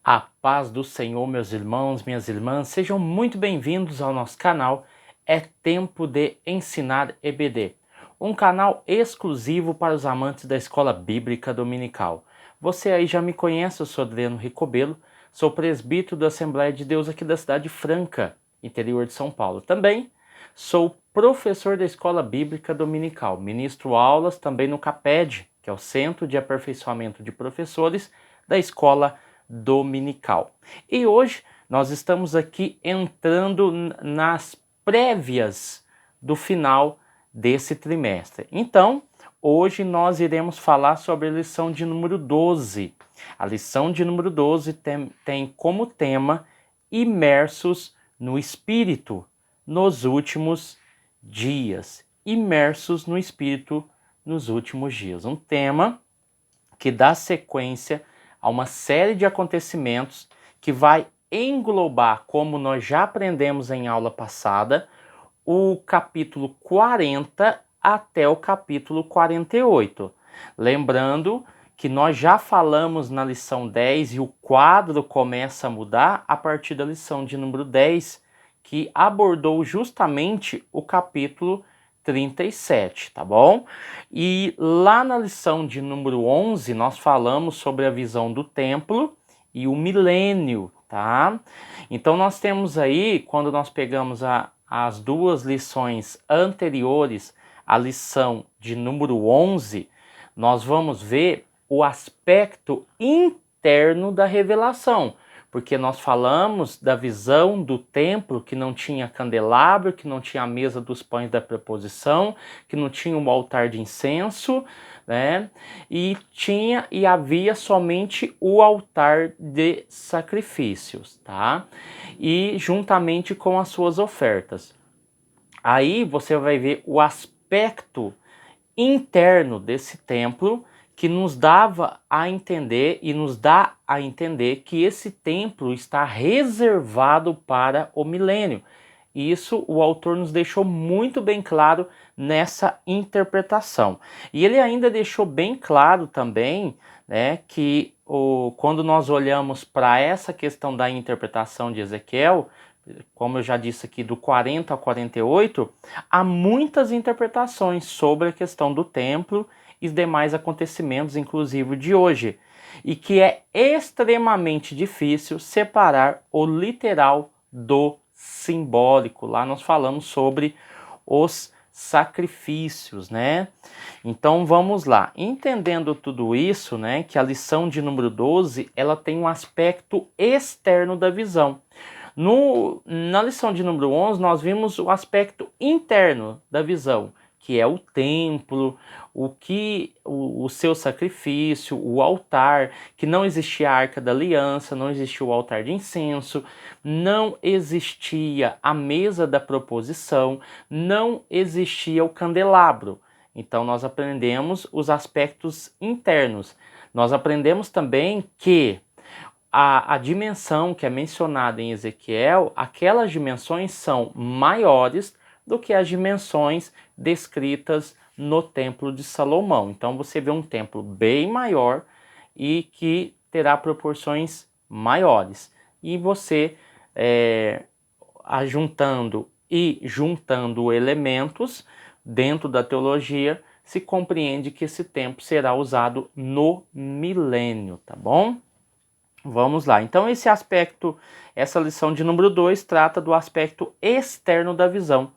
A paz do Senhor, meus irmãos, minhas irmãs, sejam muito bem-vindos ao nosso canal. É tempo de ensinar EBD, um canal exclusivo para os amantes da Escola Bíblica Dominical. Você aí já me conhece, eu sou Adriano Ricobelo, sou presbítero da Assembleia de Deus aqui da cidade Franca, interior de São Paulo. Também sou professor da Escola Bíblica Dominical, ministro aulas também no CAPED, que é o Centro de Aperfeiçoamento de Professores da Escola Dominical. E hoje nós estamos aqui entrando nas prévias do final desse trimestre. Então, hoje nós iremos falar sobre a lição de número 12. A lição de número 12 tem como tema Imersos no Espírito nos últimos dias. Imersos no Espírito nos últimos dias. Um tema que dá sequência a uma série de acontecimentos que vai englobar, como nós já aprendemos em aula passada, o capítulo 40 até o capítulo 48. Lembrando que nós já falamos na lição 10 e o quadro começa a mudar a partir da lição de número 10, que abordou justamente o capítulo 37, tá bom? E lá na lição de número 11, nós falamos sobre a visão do templo e o milênio, tá? Então nós temos aí, quando nós pegamos as duas lições anteriores, a lição de número 11, nós vamos ver o aspecto interno da revelação, porque nós falamos da visão do templo que não tinha candelabro, que não tinha a mesa dos pães da preposição, que não tinha um altar de incenso, né? E havia somente o altar de sacrifícios, tá? E juntamente com as suas ofertas. Aí você vai ver o aspecto interno desse templo, que nos dava a entender e nos dá a entender que esse templo está reservado para o milênio. E isso o autor nos deixou muito bem claro nessa interpretação. E ele ainda deixou bem claro também, né, que quando nós olhamos para essa questão da interpretação de Ezequiel, como eu já disse aqui, do 40 ao 48, há muitas interpretações sobre a questão do templo e os demais acontecimentos, inclusive de hoje, e que é extremamente difícil separar o literal do simbólico. Lá nós falamos sobre os sacrifícios, né? Então vamos lá. Entendendo tudo isso, né, que a lição de número 12, ela tem um aspecto externo da visão. Na lição de número 11, nós vimos o aspecto interno da visão, que é o templo, o seu sacrifício, o altar, que não existia a Arca da Aliança, não existia o altar de incenso, não existia a mesa da proposição, não existia o candelabro. Então nós aprendemos os aspectos internos. Nós aprendemos também que a dimensão que é mencionada em Ezequiel, aquelas dimensões são maiores do que as dimensões descritas no Templo de Salomão. Então você vê um templo bem maior e que terá proporções maiores. E você, ajuntando e juntando elementos dentro da teologia, se compreende que esse templo será usado no milênio, tá bom? Vamos lá. Então esse aspecto, essa lição de número 2 trata do aspecto externo da visão.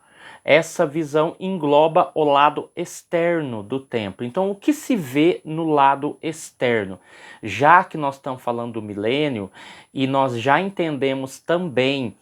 Essa visão engloba o lado externo do templo. Então o que se vê no lado externo? Já que nós estamos falando do milênio e nós já entendemos também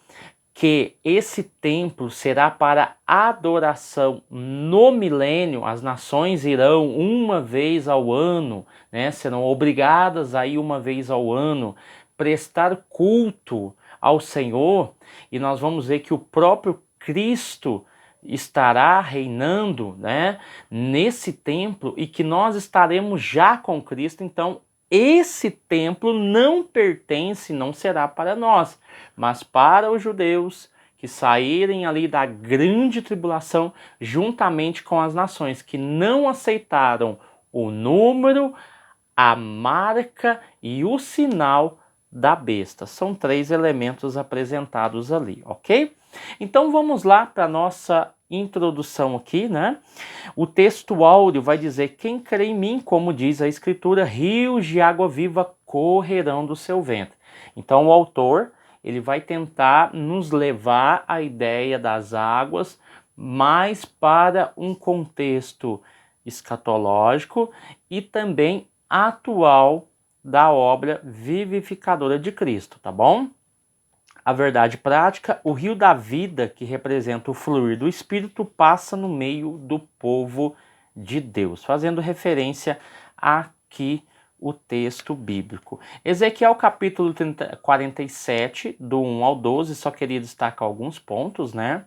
que esse templo será para adoração no milênio, as nações irão uma vez ao ano, né, serão obrigadas a ir uma vez ao ano, prestar culto ao Senhor, e nós vamos ver que o próprio Cristo estará reinando, né, nesse templo, e que nós estaremos já com Cristo. Então esse templo não pertence, não será para nós, mas para os judeus que saírem ali da grande tribulação, juntamente com as nações que não aceitaram o número, a marca e o sinal da besta. São 3 elementos apresentados ali, ok? Então vamos lá para a nossa introdução aqui, né? O texto áureo vai dizer: quem crê em mim, como diz a escritura, rios de água viva correrão do seu ventre. Então o autor, ele vai tentar nos levar à ideia das águas mais para um contexto escatológico e também atual da obra vivificadora de Cristo, tá bom? A verdade prática: o rio da vida, que representa o fluir do Espírito, passa no meio do povo de Deus, fazendo referência aqui o texto bíblico. Ezequiel capítulo 47, do 1 ao 12, só queria destacar alguns pontos, né?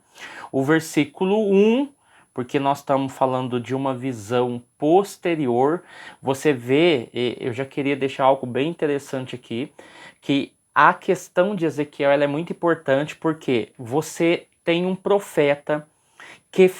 O versículo 1, porque nós estamos falando de uma visão posterior, você vê, eu já queria deixar algo bem interessante aqui, que a questão de Ezequiel ela é muito importante porque você tem um profeta que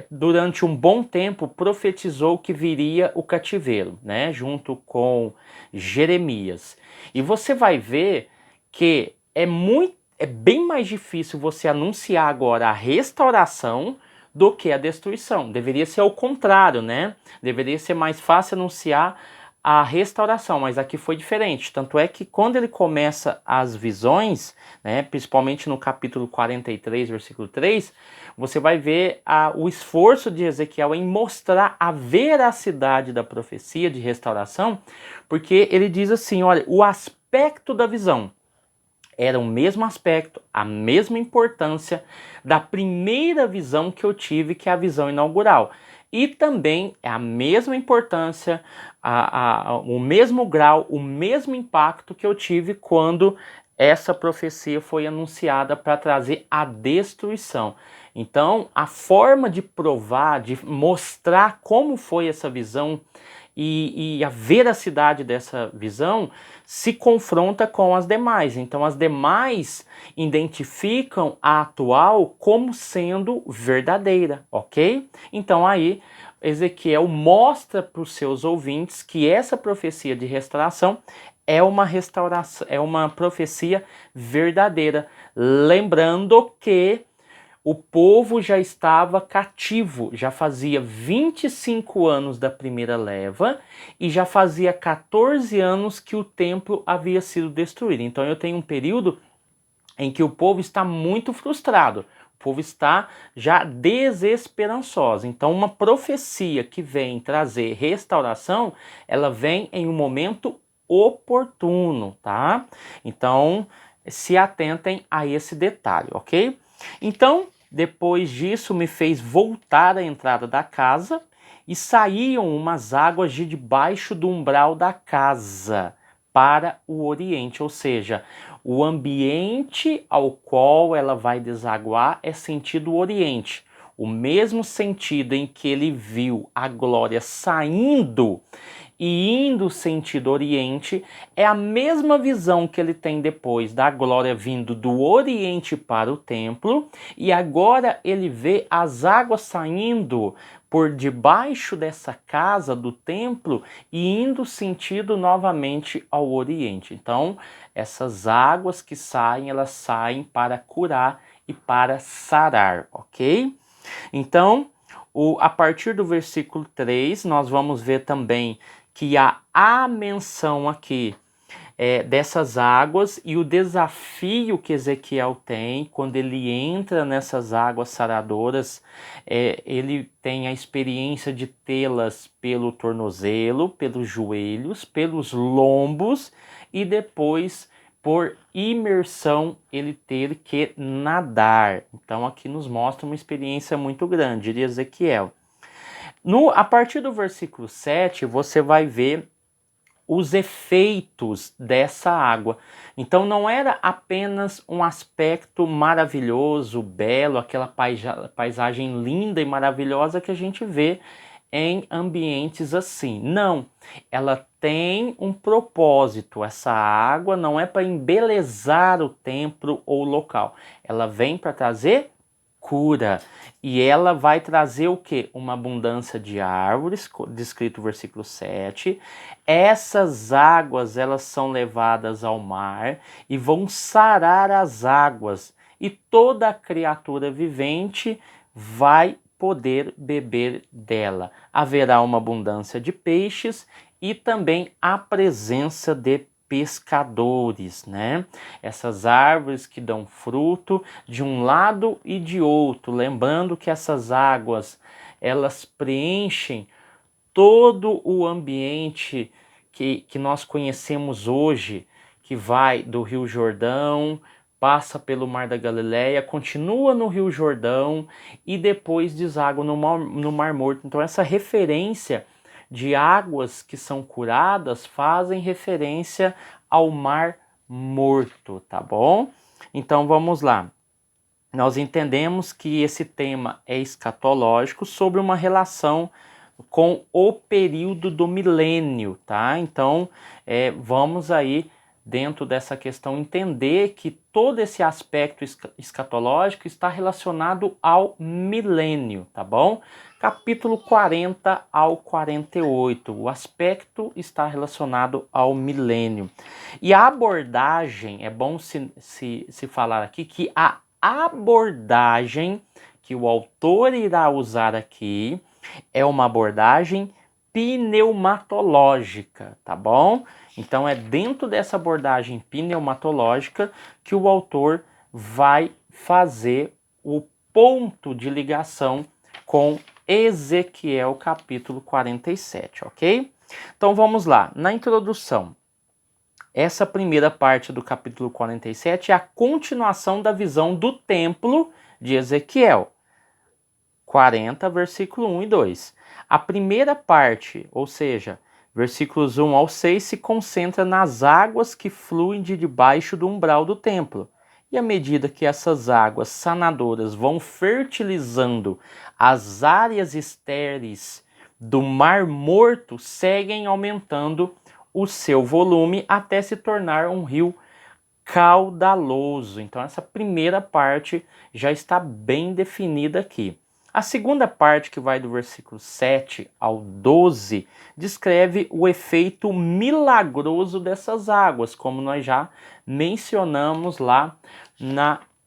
durante um bom tempo profetizou que viria o cativeiro, né, junto com Jeremias. E você vai ver que é bem mais difícil você anunciar agora a restauração do que a destruição. Deveria ser o contrário, né? Deveria ser mais fácil anunciar a restauração, mas aqui foi diferente. Tanto é que quando ele começa as visões, né, principalmente no capítulo 43, versículo 3, você vai ver o esforço de Ezequiel em mostrar a veracidade da profecia de restauração, porque ele diz assim, olha, o aspecto da visão era o mesmo aspecto, a mesma importância da primeira visão que eu tive, que é a visão inaugural. E também é a mesma importância, o mesmo grau, o mesmo impacto que eu tive quando essa profecia foi anunciada para trazer a destruição. Então, a forma de provar, de mostrar como foi essa visão e a veracidade dessa visão se confronta com as demais. Então, as demais identificam a atual como sendo verdadeira, ok? Então, aí, Ezequiel mostra para os seus ouvintes que essa profecia de restauração é uma restauração, é uma profecia verdadeira, lembrando que o povo já estava cativo, já fazia 25 anos da primeira leva e já fazia 14 anos que o templo havia sido destruído. Então eu tenho um período em que o povo está muito frustrado, o povo está já desesperançoso. Então uma profecia que vem trazer restauração, ela vem em um momento oportuno, tá? Então se atentem a esse detalhe, ok? Então, depois disso, me fez voltar à entrada da casa e saíam umas águas de debaixo do umbral da casa para o oriente, ou seja, o ambiente ao qual ela vai desaguar é sentido oriente. O mesmo sentido em que ele viu a glória saindo e indo sentido oriente, é a mesma visão que ele tem depois da glória vindo do oriente para o templo, e agora ele vê as águas saindo por debaixo dessa casa do templo e indo sentido novamente ao oriente. Então, essas águas que saem, elas saem para curar e para sarar, ok? Então, a partir do versículo 3, nós vamos ver também que há a menção aqui dessas águas e o desafio que Ezequiel tem quando ele entra nessas águas saradoras. Ele tem a experiência de tê-las pelo tornozelo, pelos joelhos, pelos lombos e depois por imersão ele ter que nadar. Então aqui nos mostra uma experiência muito grande de Ezequiel. A partir do versículo 7, você vai ver os efeitos dessa água. Então não era apenas um aspecto maravilhoso, belo, aquela paisagem linda e maravilhosa que a gente vê em ambientes assim. Não, ela tem um propósito. Essa água não é para embelezar o templo ou o local. Ela vem para trazer cura. E ela vai trazer o quê? Uma abundância de árvores, descrito no versículo 7. Essas águas, elas são levadas ao mar e vão sarar as águas. E toda criatura vivente vai poder beber dela. Haverá uma abundância de peixes e também a presença de pescadores, né? Essas árvores que dão fruto de um lado e de outro, lembrando que essas águas, elas preenchem todo o ambiente que nós conhecemos hoje, que vai do Rio Jordão, passa pelo Mar da Galileia, continua no Rio Jordão e depois deságua no Mar Morto. Então essa referência de águas que são curadas fazem referência ao Mar Morto, tá bom? Então vamos lá. Nós entendemos que esse tema é escatológico sobre uma relação com o período do milênio, tá? Então vamos aí dentro dessa questão entender que todo esse aspecto escatológico está relacionado ao milênio, tá bom? Capítulo 40 ao 48, o aspecto está relacionado ao milênio. E a abordagem, é bom se falar aqui que a abordagem que o autor irá usar aqui é uma abordagem pneumatológica, tá bom? Então é dentro dessa abordagem pneumatológica que o autor vai fazer o ponto de ligação com Ezequiel capítulo 47, ok? Então vamos lá, na introdução. Essa primeira parte do capítulo 47 é a continuação da visão do templo de Ezequiel. 40, versículo 1 e 2. A primeira parte, ou seja, versículos 1 ao 6, se concentra nas águas que fluem de debaixo do umbral do templo. E à medida que essas águas sanadoras vão fertilizando as áreas estéreis do Mar Morto, seguem aumentando o seu volume até se tornar um rio caudaloso. Então essa primeira parte já está bem definida aqui. A segunda parte, que vai do versículo 7 ao 12, descreve o efeito milagroso dessas águas, como nós já mencionamos lá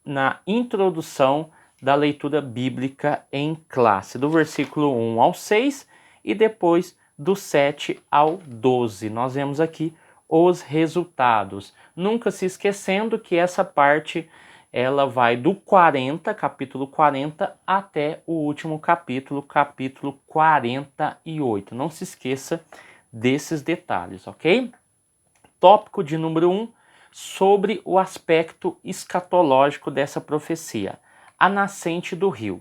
na introdução da leitura bíblica em classe, do versículo 1 ao 6 e depois do 7 ao 12. Nós vemos aqui os resultados. Nunca se esquecendo que essa parte ela vai do 40, capítulo 40, até o último capítulo, capítulo 48. Não se esqueça desses detalhes, ok? Tópico de número 1, sobre o aspecto escatológico dessa profecia, a nascente do rio.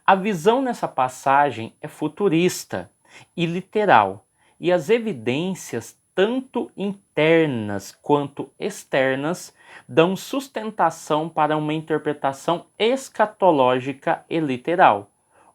A visão nessa passagem é futurista e literal, e as evidências tanto internas quanto externas dão sustentação para uma interpretação escatológica e literal.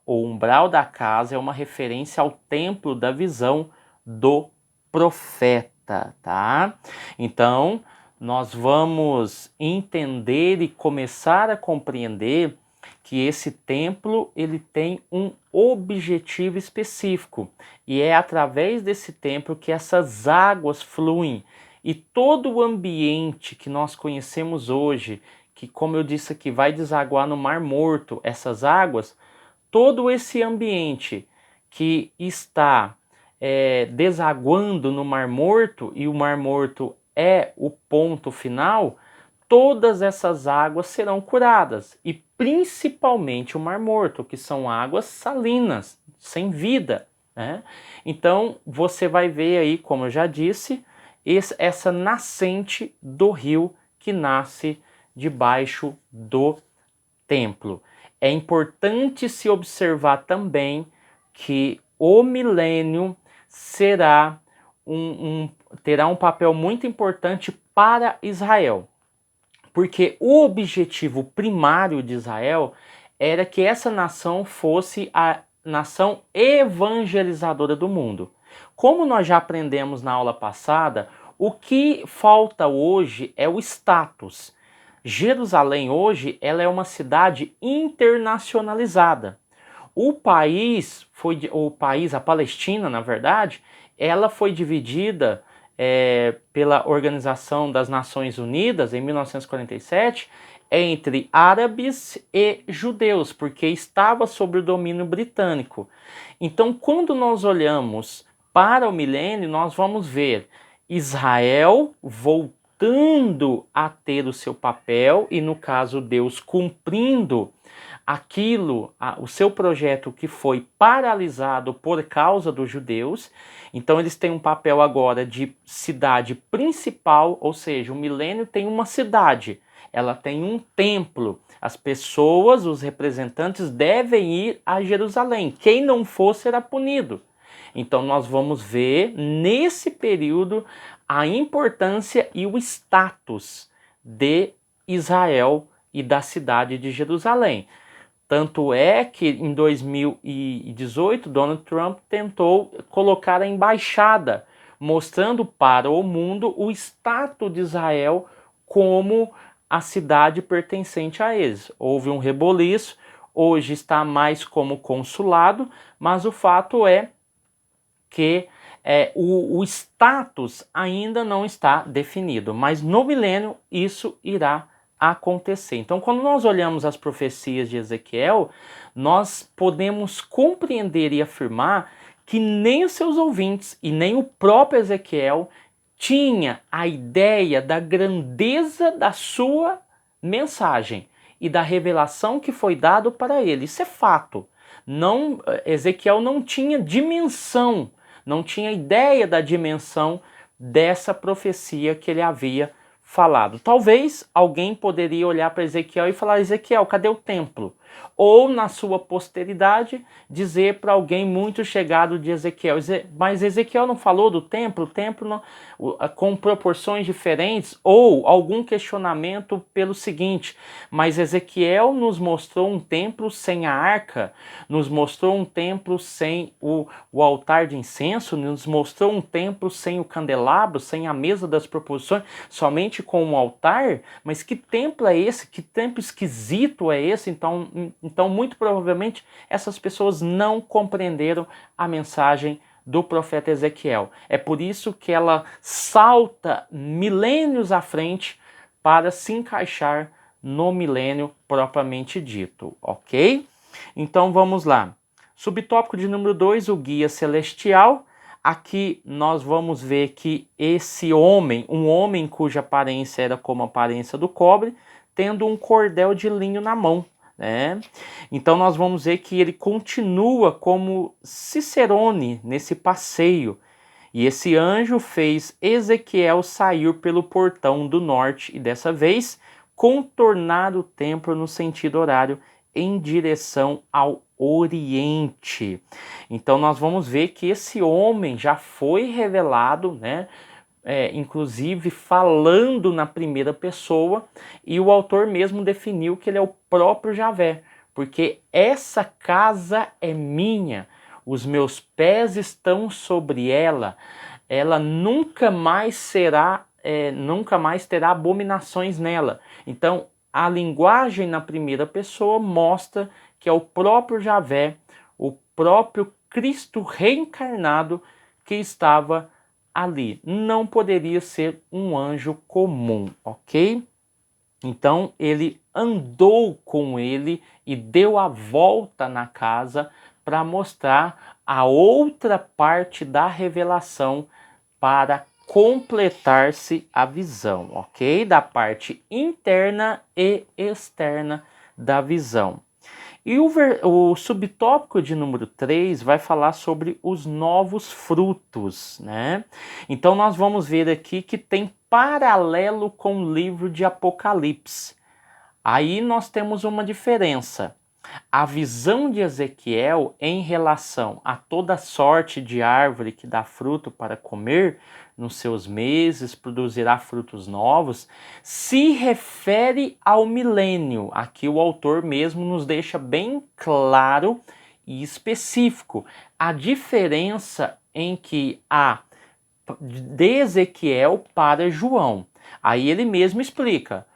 O umbral da casa é uma referência ao templo da visão do profeta, tá? Então, nós vamos entender e começar a compreender que esse templo ele tem um objetivo específico e é através desse templo que essas águas fluem e todo o ambiente que nós conhecemos hoje, que como eu disse aqui vai desaguar no Mar Morto, essas águas, todo esse ambiente que está desaguando no Mar Morto, e o Mar Morto é o ponto final, todas essas águas serão curadas, e principalmente o Mar Morto, que são águas salinas, sem vida, né? Então você vai ver aí, como eu já disse, essa nascente do rio que nasce debaixo do templo. É importante se observar também que o milênio terá um papel muito importante para Israel, porque o objetivo primário de Israel era que essa nação fosse a nação evangelizadora do mundo. Como nós já aprendemos na aula passada, o que falta hoje é o status. Jerusalém hoje ela é uma cidade internacionalizada. A Palestina, na verdade, ela foi dividida pela Organização das Nações Unidas em 1947 entre árabes e judeus, porque estava sob o domínio britânico. Então, quando nós olhamos para o milênio, nós vamos ver Israel voltando a ter o seu papel e, no caso, Deus cumprindo o seu projeto que foi paralisado por causa dos judeus. Então eles têm um papel agora de cidade principal, ou seja, o milênio tem uma cidade, ela tem um templo. As pessoas, os representantes devem ir a Jerusalém. Quem não for será punido. Então nós vamos ver nesse período a importância e o status de Israel e da cidade de Jerusalém. Tanto é que em 2018 Donald Trump tentou colocar a embaixada, mostrando para o mundo o status de Israel como a cidade pertencente a eles. Houve um reboliço, hoje está mais como consulado, mas o fato é que o status ainda não está definido, mas no milênio isso irá acontecer. Então, quando nós olhamos as profecias de Ezequiel, nós podemos compreender e afirmar que nem os seus ouvintes e nem o próprio Ezequiel tinha a ideia da grandeza da sua mensagem e da revelação que foi dado para ele. Isso é fato. Ezequiel não tinha dimensão, não tinha ideia da dimensão dessa profecia que ele havia falado. Talvez alguém poderia olhar para Ezequiel e falar: Ezequiel, cadê o templo? Ou na sua posteridade dizer para alguém muito chegado de Ezequiel: mas Ezequiel não falou do templo? O templo não, com proporções diferentes? Ou algum questionamento pelo seguinte: mas Ezequiel nos mostrou um templo sem a arca, nos mostrou um templo sem o altar de incenso, nos mostrou um templo sem o candelabro, sem a mesa das proposições, somente com um altar? Mas que templo é esse? Que templo esquisito é esse? Então, muito provavelmente, essas pessoas não compreenderam a mensagem do profeta Ezequiel. É por isso que ela salta milênios à frente para se encaixar no milênio propriamente dito, ok? Então, vamos lá. Subtópico de número 2, o guia celestial. Aqui nós vamos ver que esse homem, um homem cuja aparência era como a aparência do cobre, tendo um cordel de linho na mão, né? Então nós vamos ver que ele continua como Cicerone nesse passeio. E esse anjo fez Ezequiel sair pelo portão do norte e dessa vez contornar o templo no sentido horário em direção ao Oriente. Então nós vamos ver que esse homem já foi revelado, né? Inclusive falando na primeira pessoa, e o autor mesmo definiu que ele é o próprio Javé, porque essa casa é minha, os meus pés estão sobre ela, ela nunca mais terá abominações nela. Então a linguagem na primeira pessoa mostra que é o próprio Javé, o próprio Cristo reencarnado que estava ali. Não poderia ser um anjo comum, ok? Então ele andou com ele e deu a volta na casa para mostrar a outra parte da revelação para completar-se a visão, ok? Da parte interna e externa da visão. E o subtópico de número 3 vai falar sobre os novos frutos, né? Então nós vamos ver aqui que tem paralelo com o livro de Apocalipse. Aí nós temos uma diferença. A visão de Ezequiel em relação a toda sorte de árvore que dá fruto para comer, nos seus meses produzirá frutos novos, se refere ao milênio. Aqui o autor mesmo nos deixa bem claro e específico a diferença em que há de Ezequiel para João. Aí ele mesmo explica: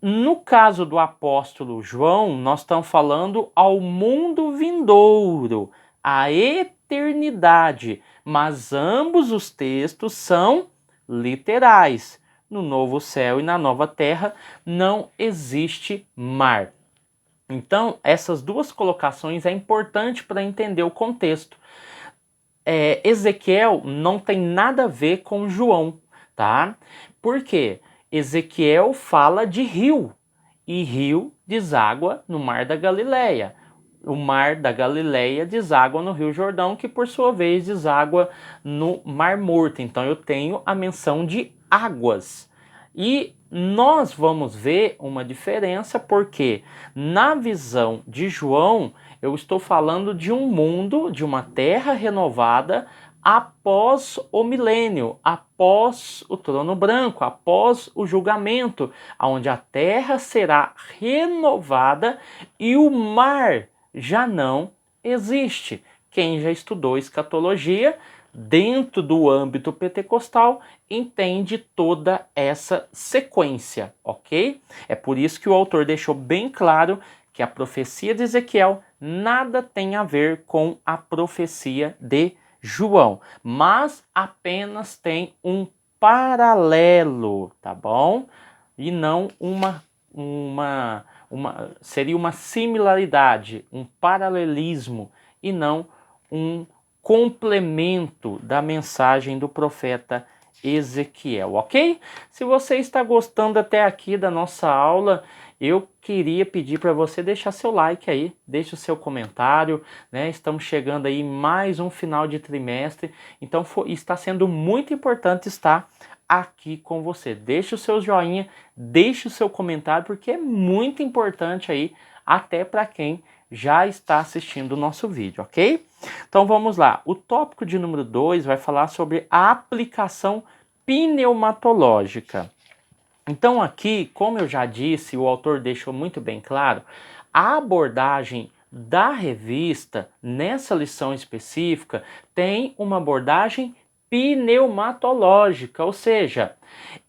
No caso do apóstolo João, nós estamos falando ao mundo vindouro, à eternidade, mas ambos os textos são literais. No novo céu e na nova terra não existe mar. Então, essas duas colocações é importante para entender o contexto. Ezequiel não tem nada a ver com João, tá? Por quê? Ezequiel fala de rio, e rio deságua no Mar da Galileia. O Mar da Galileia deságua no Rio Jordão, que por sua vez deságua no Mar Morto. Então eu tenho a menção de águas. E nós vamos ver uma diferença porque na visão de João eu estou falando de um mundo, de uma terra renovada após o milênio, após o trono branco, após o julgamento, onde a terra será renovada e o mar já não existe. Quem já estudou escatologia dentro do âmbito pentecostal entende toda essa sequência, ok? É por isso que o autor deixou bem claro que a profecia de Ezequiel nada tem a ver com a profecia de João, mas apenas tem um paralelo, tá bom? E não seria uma similaridade, um paralelismo e não um complemento da mensagem do profeta Ezequiel, ok? Se você está gostando até aqui da nossa aula, eu queria pedir para você deixar seu like aí, deixe o seu comentário, né? Estamos chegando aí mais um final de trimestre, então está sendo muito importante estar aqui com você. Deixe o seu joinha, deixe o seu comentário, porque é muito importante aí, até para quem já está assistindo o nosso vídeo, ok? Então vamos lá. O tópico de número 2 vai falar sobre a aplicação pneumatológica. Então aqui, como eu já disse, o autor deixou muito bem claro, a abordagem da revista nessa lição específica tem uma abordagem pneumatológica, ou seja,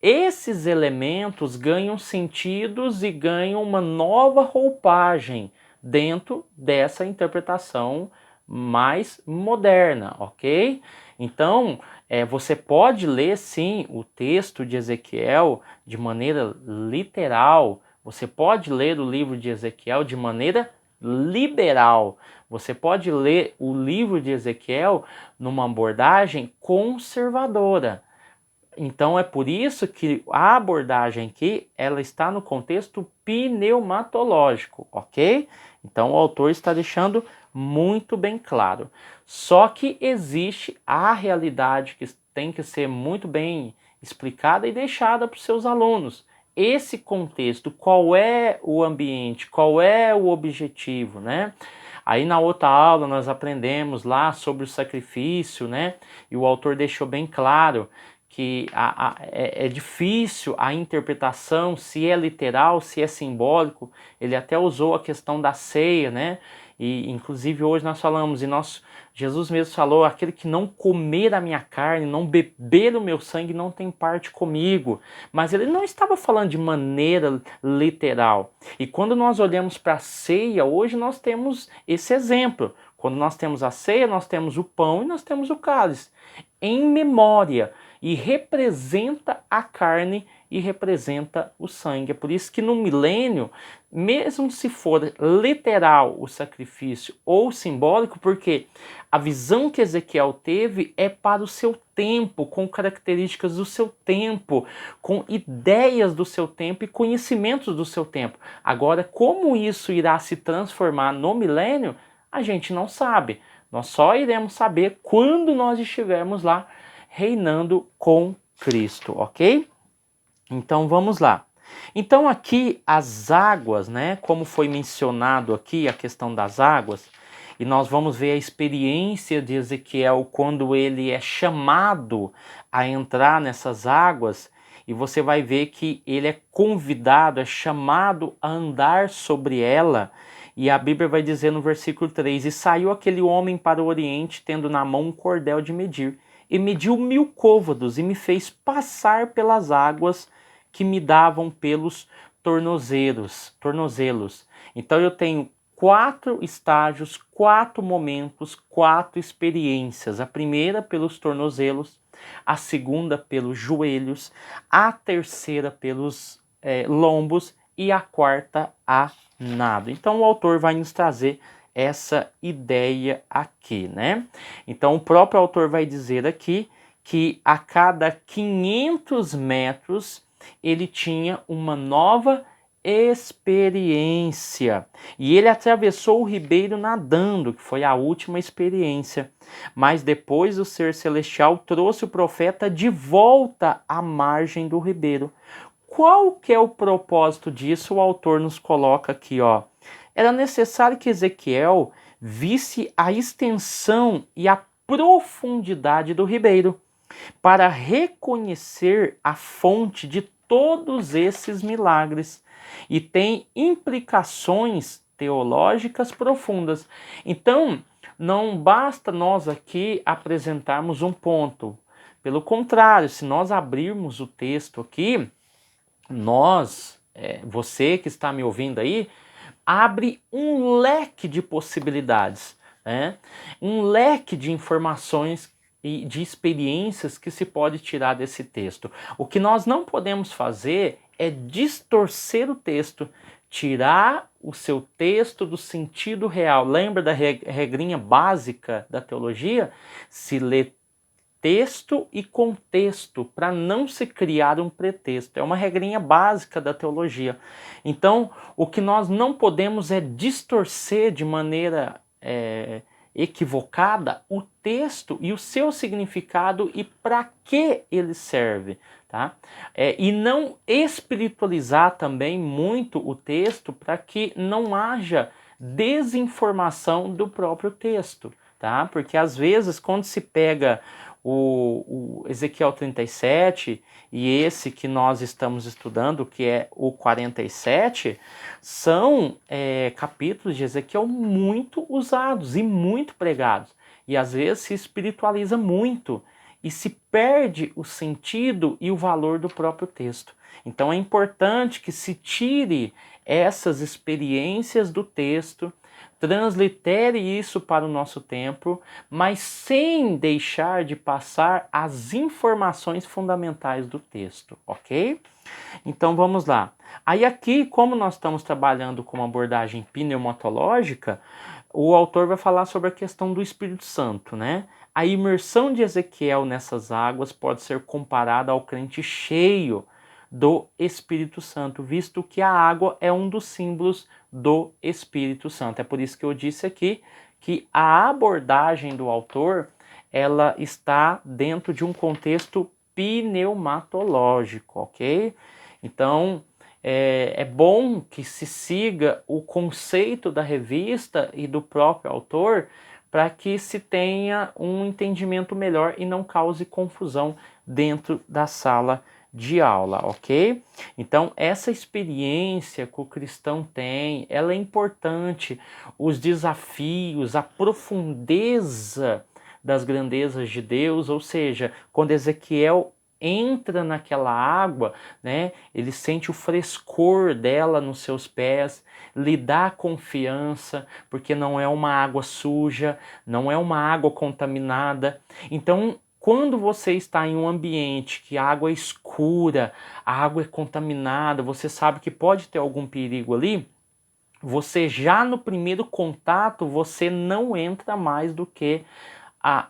esses elementos ganham sentidos e ganham uma nova roupagem dentro dessa interpretação mais moderna, ok? Então, você pode ler sim o texto de Ezequiel de maneira literal, você pode ler o livro de Ezequiel de maneira liberal, você pode ler o livro de Ezequiel numa abordagem conservadora. Então é por isso que a abordagem aqui, ela está no contexto pneumatológico, ok? Então o autor está deixando muito bem claro. Só que existe a realidade que tem que ser muito bem explicada e deixada para os seus alunos. Esse contexto, qual é o ambiente, qual é o objetivo, né? Aí na outra aula nós aprendemos lá sobre o sacrifício, né? E o autor deixou bem claro que é difícil a interpretação, se é literal, se é simbólico. Ele até usou a questão da ceia, né? E inclusive hoje nós falamos, Jesus mesmo falou, aquele que não comer a minha carne, não beber o meu sangue, não tem parte comigo. Mas ele não estava falando de maneira literal. E quando nós olhamos para a ceia, hoje nós temos esse exemplo. Quando nós temos a ceia, nós temos o pão e nós temos o cálice. Em memória, e representa a carne e representa o sangue. É por isso que no milênio, mesmo se for literal o sacrifício ou simbólico, porque a visão que Ezequiel teve é para o seu tempo, com características do seu tempo, com ideias do seu tempo e conhecimentos do seu tempo. Agora, como isso irá se transformar no milênio, a gente não sabe. Nós só iremos saber quando nós estivermos lá reinando com Cristo, ok? Então vamos lá. Então aqui as águas, né? Como foi mencionado aqui a questão das águas, e nós vamos ver a experiência de Ezequiel quando ele é chamado a entrar nessas águas, e você vai ver que ele é convidado, é chamado a andar sobre ela. E a Bíblia vai dizer no versículo 3, e saiu aquele homem para o oriente, tendo na mão um cordel de medir, e mediu 1000 côvados, e me fez passar pelas águas que me davam pelos tornozelos. Então eu tenho 4 estágios, 4 momentos, 4 experiências. A primeira pelos tornozelos, a segunda pelos joelhos, a terceira pelos lombos e a quarta a nado. Então o autor vai nos trazer essa ideia aqui, né? Então o próprio autor vai dizer aqui que a cada 500 metros ele tinha uma nova experiência. E ele atravessou o ribeiro nadando, que foi a última experiência. Mas depois o ser celestial trouxe o profeta de volta à margem do ribeiro. Qual que é o propósito disso? O autor nos coloca aqui, ó. Era necessário que Ezequiel visse a extensão e a profundidade do ribeiro para reconhecer a fonte de todos esses milagres. E tem implicações teológicas profundas. Então, não basta nós aqui apresentarmos um ponto. Pelo contrário, se nós abrirmos o texto aqui, você que está me ouvindo aí, abre um leque de possibilidades, né? Um leque de informações e de experiências que se pode tirar desse texto. O que nós não podemos fazer é distorcer o texto, tirar o seu texto do sentido real. Lembra da regrinha básica da teologia? Se lê texto e contexto, para não se criar um pretexto. É uma regrinha básica da teologia. Então, o que nós não podemos é distorcer de maneira equivocada o texto e o seu significado e para que ele serve, tá? E não espiritualizar também muito o texto para que não haja desinformação do próprio texto, tá? Porque às vezes quando se pega o Ezequiel 37 e esse que nós estamos estudando, que é o 47, são capítulos de Ezequiel muito usados e muito pregados. E às vezes se espiritualiza muito e se perde o sentido e o valor do próprio texto. Então é importante que se tire essas experiências do texto, translitere isso para o nosso tempo, mas sem deixar de passar as informações fundamentais do texto, ok? Então vamos lá. Aí aqui, como nós estamos trabalhando com uma abordagem pneumatológica, o autor vai falar sobre a questão do Espírito Santo, né? A imersão de Ezequiel nessas águas pode ser comparada ao crente cheio do Espírito Santo, visto que a água é um dos símbolos do Espírito Santo. É por isso que eu disse aqui que a abordagem do autor ela está dentro de um contexto pneumatológico, ok? Então, é bom que se siga o conceito da revista e do próprio autor para que se tenha um entendimento melhor e não cause confusão dentro da sala de aula, ok? Então, essa experiência que o cristão tem, ela é importante. Os desafios, a profundeza das grandezas de Deus, ou seja, quando Ezequiel entra naquela água, né, ele sente o frescor dela nos seus pés, lhe dá confiança, porque não é uma água suja, não é uma água contaminada. Então, quando você está em um ambiente que a água é escura, a água é contaminada, você sabe que pode ter algum perigo ali, você já no primeiro contato, você não entra mais do que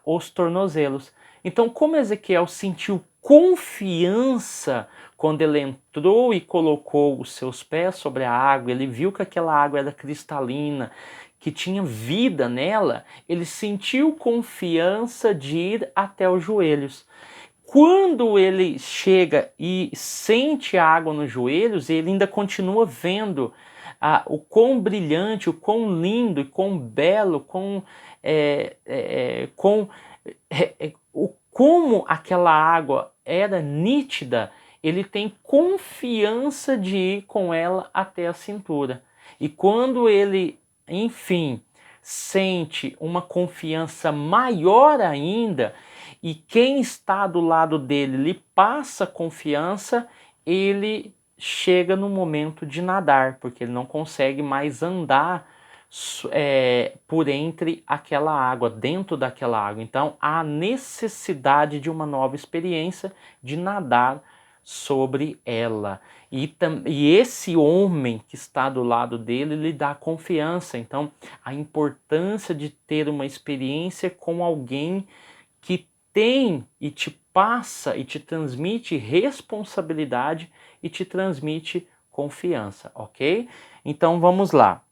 os tornozelos. Então, como Ezequiel sentiu confiança quando ele entrou e colocou os seus pés sobre a água, ele viu que aquela água era cristalina, que tinha vida nela, ele sentiu confiança de ir até os joelhos. Quando ele chega e sente a água nos joelhos, ele ainda continua vendo o quão brilhante, o quão lindo, e quão belo, como aquela água era nítida, ele tem confiança de ir com ela até a cintura. E quando ele, enfim, sente uma confiança maior ainda, e quem está do lado dele lhe passa confiança, ele chega no momento de nadar, porque ele não consegue mais andar por entre aquela água, dentro daquela água. Então, há necessidade de uma nova experiência de nadar sobre ela. E esse homem que está do lado dele lhe dá confiança. Então, a importância de ter uma experiência com alguém que tem e te passa e te transmite responsabilidade e te transmite confiança, ok? Então vamos lá.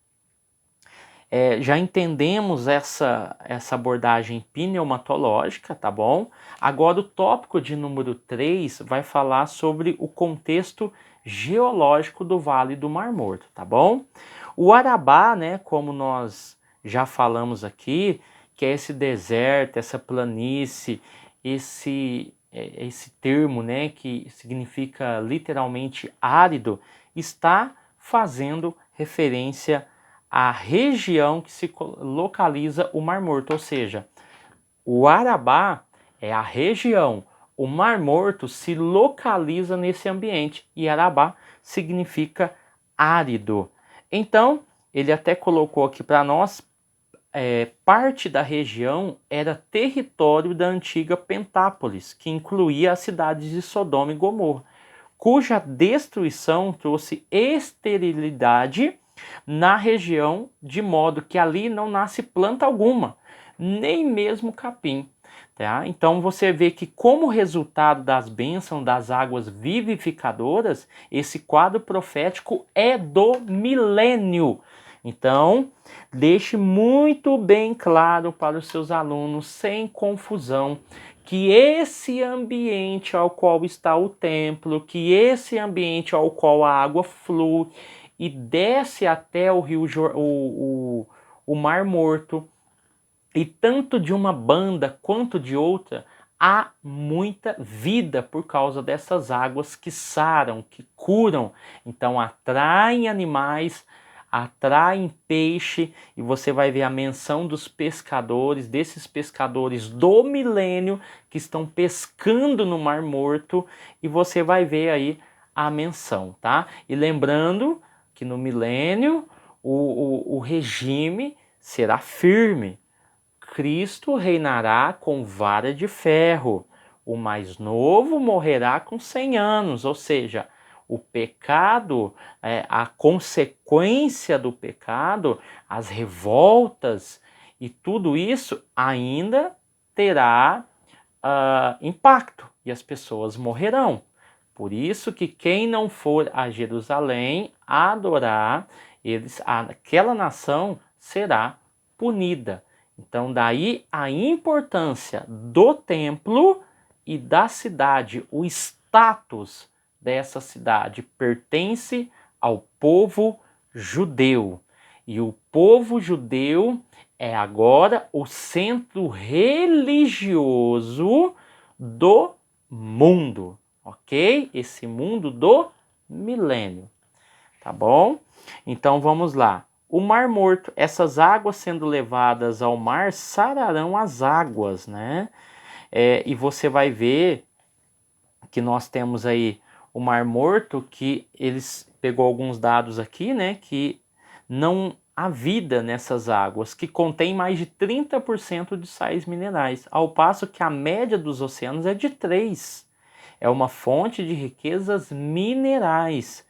Já entendemos essa abordagem pneumatológica, tá bom? Agora o tópico de número 3 vai falar sobre o contexto geológico do Vale do Mar Morto, tá bom? O Arabá, né, como nós já falamos aqui, que é esse deserto, essa planície, esse termo, né, que significa literalmente árido, está fazendo referência à região que se localiza o Mar Morto, ou seja, o Arabá é a região, o Mar Morto se localiza nesse ambiente e Arabá significa árido. Então, ele até colocou aqui para nós, parte da região era território da antiga Pentápolis, que incluía as cidades de Sodoma e Gomorra, cuja destruição trouxe esterilidade na região, de modo que ali não nasce planta alguma, nem mesmo capim. Tá? Então você vê que, como resultado das bênçãos das águas vivificadoras, esse quadro profético é do milênio. Então, deixe muito bem claro para os seus alunos, sem confusão, que esse ambiente ao qual está o templo, que esse ambiente ao qual a água flui e desce até o rio, o Mar Morto, e tanto de uma banda quanto de outra, há muita vida por causa dessas águas que saram, que curam. Então atraem animais, atraem peixe, e você vai ver a menção dos pescadores, desses pescadores do milênio que estão pescando no Mar Morto, e você vai ver aí a menção, tá? E lembrando que no milênio o regime será firme. Cristo reinará com vara de ferro. O mais novo morrerá com 100 anos, ou seja, o pecado, a consequência do pecado, as revoltas e tudo isso ainda terá impacto e as pessoas morrerão. Por isso que quem não for a Jerusalém adorar, aquela nação será punida. Então daí a importância do templo e da cidade, o status dessa cidade pertence ao povo judeu. E o povo judeu é agora o centro religioso do mundo, ok? Esse mundo do milênio, tá bom? Então vamos lá. O Mar Morto, essas águas sendo levadas ao mar sararão as águas, né? E você vai ver que nós temos aí o Mar Morto, que eles pegou alguns dados aqui, né? Que não há vida nessas águas, que contém mais de 30% de sais minerais, ao passo que a média dos oceanos é de 3%. É uma fonte de riquezas minerais.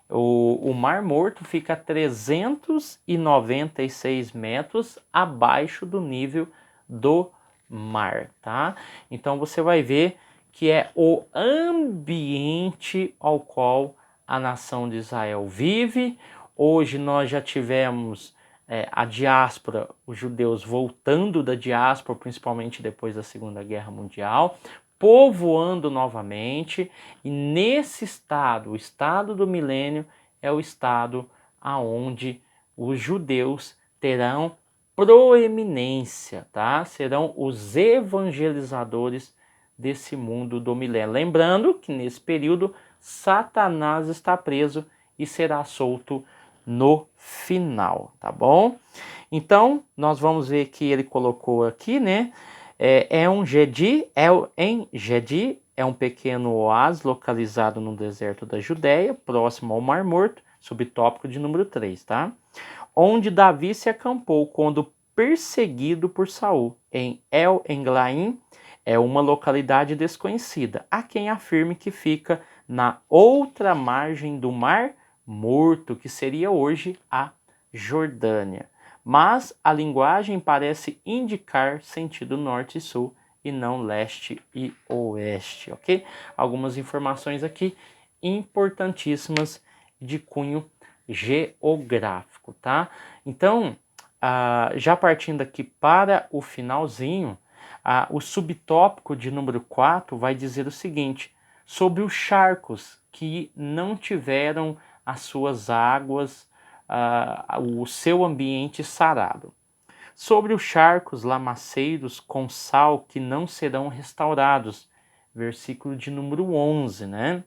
O Mar Morto fica a 396 metros abaixo do nível do mar, tá? Então você vai ver que é o ambiente ao qual a nação de Israel vive. Hoje nós já tivemos a diáspora, os judeus voltando da diáspora, principalmente depois da Segunda Guerra Mundial, povoando novamente, e nesse estado, o estado do milênio, é o estado aonde os judeus terão proeminência, tá? Serão os evangelizadores desse mundo do milênio. Lembrando que nesse período Satanás está preso e será solto no final, tá bom? Então, nós vamos ver que ele colocou aqui, né? Em Gedi, é um pequeno oásis localizado no deserto da Judéia, próximo ao Mar Morto, subtópico de número 3, tá? Onde Davi se acampou quando perseguido por Saul, em El Englaim, é uma localidade desconhecida. Há quem afirme que fica na outra margem do Mar Morto, que seria hoje a Jordânia. Mas a linguagem parece indicar sentido norte e sul e não leste e oeste, ok? Algumas informações aqui importantíssimas de cunho geográfico, tá? Então, já partindo aqui para o finalzinho, o subtópico de número 4 vai dizer o seguinte, sobre os charcos que não tiveram as suas águas, o seu ambiente sarado. Sobre os charcos lamaceiros com sal que não serão restaurados, versículo de número 11, né?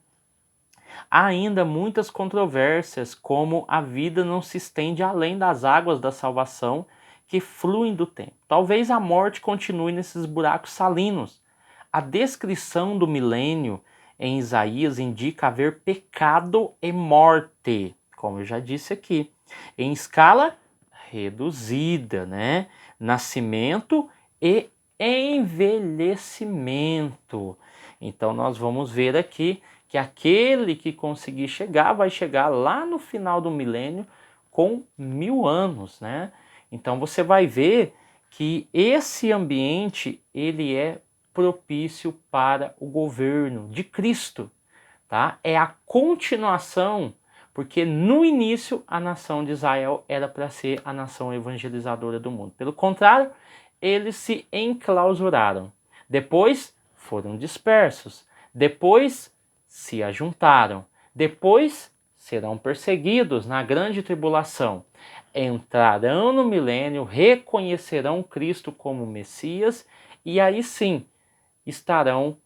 Há ainda muitas controvérsias, como a vida não se estende além das águas da salvação que fluem do tempo. Talvez a morte continue nesses buracos salinos. A descrição do milênio em Isaías indica haver pecado e morte, como eu já disse aqui, em escala reduzida, né? Nascimento e envelhecimento. Então nós vamos ver aqui que aquele que conseguir chegar vai chegar lá no final do milênio com 1000 anos, né? Então você vai ver que esse ambiente ele é propício para o governo de Cristo, tá? É a continuação, porque no início a nação de Israel era para ser a nação evangelizadora do mundo. Pelo contrário, eles se enclausuraram. Depois foram dispersos. Depois se ajuntaram. Depois serão perseguidos na grande tribulação. Entrarão no milênio, reconhecerão Cristo como Messias e aí sim estarão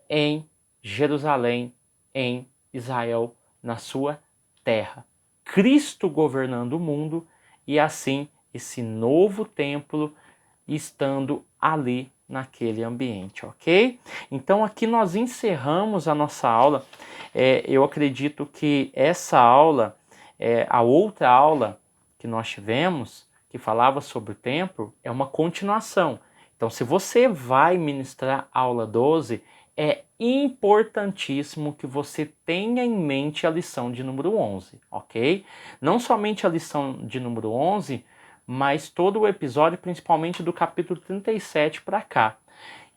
em Jerusalém, em Israel, na sua terra. Cristo governando o mundo e assim esse novo templo estando ali naquele ambiente, ok? Então aqui nós encerramos a nossa aula. Eu acredito que essa aula, a outra aula que nós tivemos, que falava sobre o templo, é uma continuação. Então se você vai ministrar a aula 12, é importantíssimo que você tenha em mente a lição de número 11, ok? Não somente a lição de número 11, mas todo o episódio, principalmente do capítulo 37 para cá.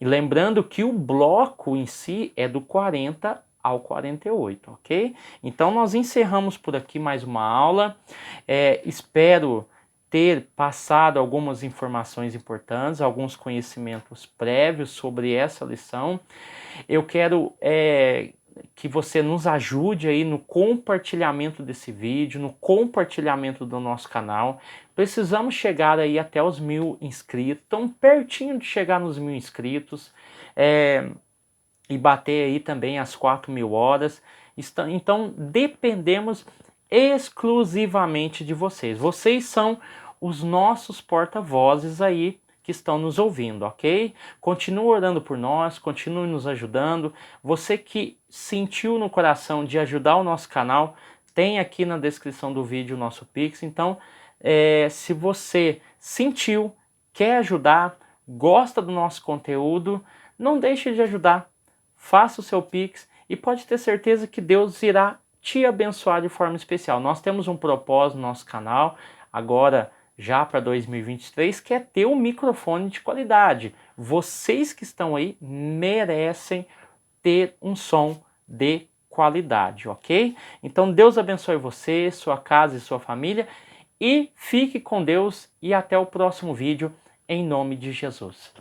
E lembrando que o bloco em si é do 40 ao 48, ok? Então nós encerramos por aqui mais uma aula. Espero ter passado algumas informações importantes, alguns conhecimentos prévios sobre essa lição. Eu quero que você nos ajude aí no compartilhamento desse vídeo, no compartilhamento do nosso canal. Precisamos chegar aí até os 1000 inscritos, tão pertinho de chegar nos 1000 inscritos, e bater aí também as 4000 horas. Então dependemos exclusivamente de vocês. Vocês são os nossos porta-vozes aí que estão nos ouvindo, ok? Continue orando por nós, continue nos ajudando. Você que sentiu no coração de ajudar o nosso canal, tem aqui na descrição do vídeo o nosso Pix. Então, se você sentiu, quer ajudar, gosta do nosso conteúdo, não deixe de ajudar. Faça o seu Pix e pode ter certeza que Deus irá te abençoar de forma especial. Nós temos um propósito no nosso canal, agora já para 2023, que é ter um microfone de qualidade. Vocês que estão aí merecem ter um som de qualidade, ok? Então Deus abençoe você, sua casa e sua família, e fique com Deus e até o próximo vídeo, em nome de Jesus.